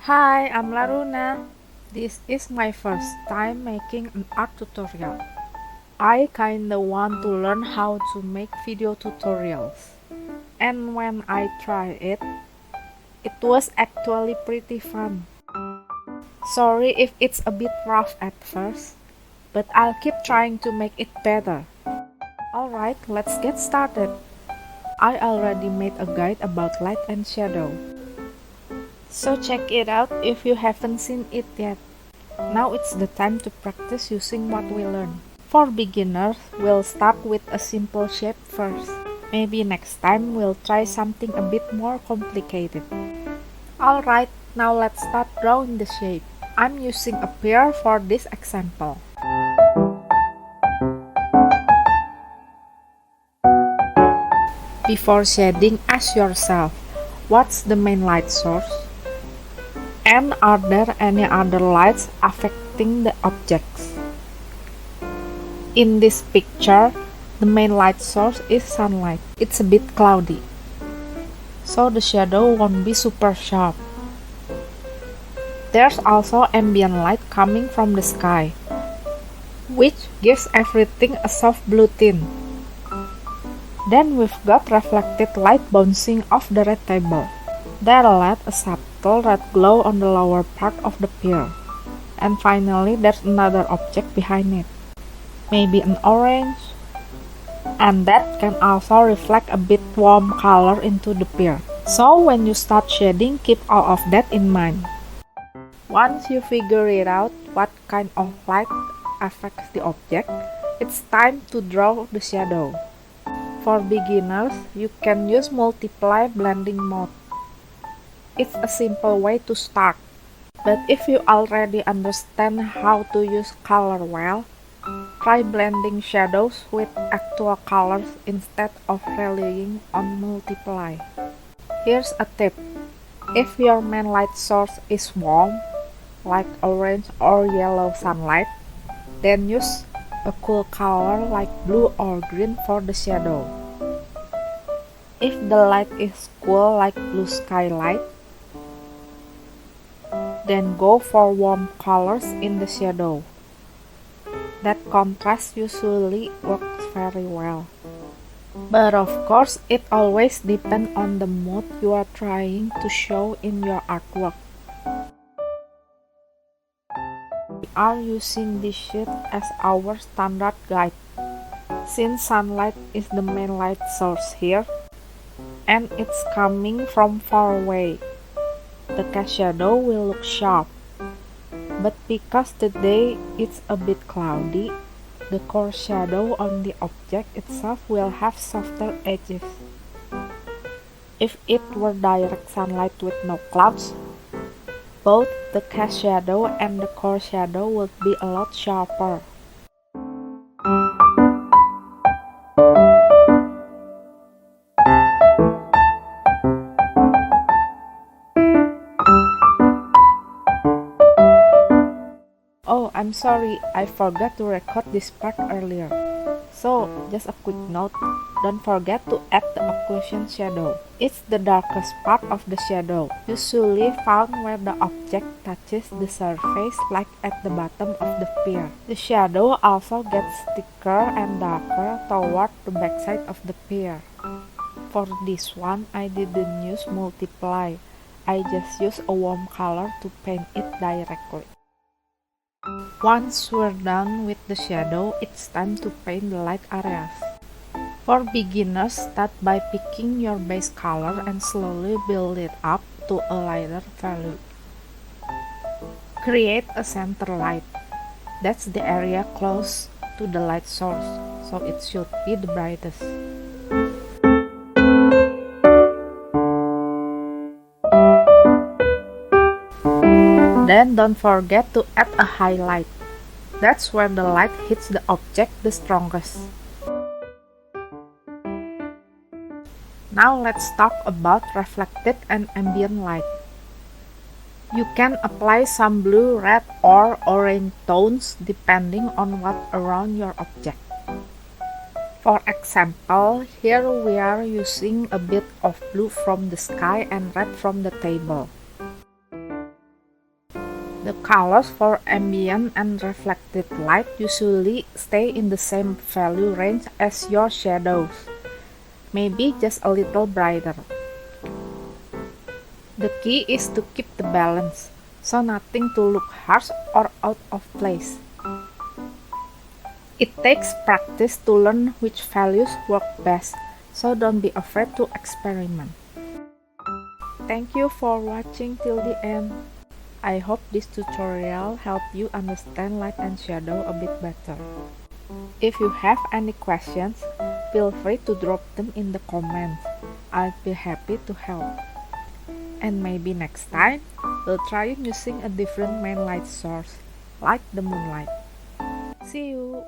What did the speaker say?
Hi, I'm Laruna. This is my first time making an art tutorial. I kinda want to learn how to make video tutorials. And when I tried it was actually pretty fun. Sorry if it's a bit rough at first, but I'll keep trying to make it better. Alright, let's get started. I already made a guide about light and shadow. So check it out if you haven't seen it yet. Now it's the time to practice using what we learned. For beginners, we'll start with a simple shape first. Maybe next time we'll try something a bit more complicated. Alright, now let's start drawing the shape. I'm using a pear for this example. Before shading, ask yourself, what's the main light source? And are there any other lights affecting the objects? In this picture, the main light source is sunlight. It's a bit cloudy, so the shadow won't be super sharp. There's also ambient light coming from the sky, which gives everything a soft blue tint. Then we've got reflected light bouncing off the red table. That'll add a subtle red glow on the lower part of the pear. And finally, there's another object behind it. Maybe an orange, and that can also reflect a bit warm color into the pear. So when you start shading, keep all of that in mind. Once you figure it out what kind of light affects the object, it's time to draw the shadow. For beginners, you can use multiply blending mode. It's a simple way to start. But if you already understand how to use color well, try blending shadows with actual colors instead of relying on multiply. Here's a tip. If your main light source is warm, like orange or yellow sunlight, then use a cool color like blue or green for the shadow. If the light is cool like blue sky light, then go for warm colors in the shadow. That contrast usually works very well. But of course, it always depends on the mood you are trying to show in your artwork. We are using this sheet as our standard guide. Since sunlight is the main light source here, and it's coming from far away, the cast shadow will look sharp. But because today it's a bit cloudy, the core shadow on the object itself will have softer edges. If it were direct sunlight with no clouds, both the cast shadow and the core shadow would be a lot sharper. Oh, I'm sorry, I forgot to record this part earlier. So, just a quick note, don't forget to add the occlusion shadow. It's the darkest part of the shadow, usually found where the object touches the surface, like at the bottom of the pear. The shadow also gets thicker and darker toward the backside of the pear. For this one, I didn't use multiply. I just used a warm color to paint it directly. Once we're done with the shadow, it's time to paint the light areas. For beginners, start by picking your base color and slowly build it up to a lighter value. Create a center light. That's the area close to the light source, so it should be the brightest. Then don't forget to add a highlight. That's where the light hits the object the strongest. Now let's talk about reflected and ambient light. You can apply some blue, red, or orange tones depending on what's around your object. For example, here we are using a bit of blue from the sky and red from the table. The colors for ambient and reflected light usually stay in the same value range as your shadows, maybe just a little brighter. The key is to keep the balance, so nothing to look harsh or out of place. It takes practice to learn which values work best, so don't be afraid to experiment. Thank you for watching till the end. I hope this tutorial helped you understand light and shadow a bit better. If you have any questions, feel free to drop them in the comments. I'll be happy to help. And maybe next time, we'll try using a different main light source, like the moonlight. See you!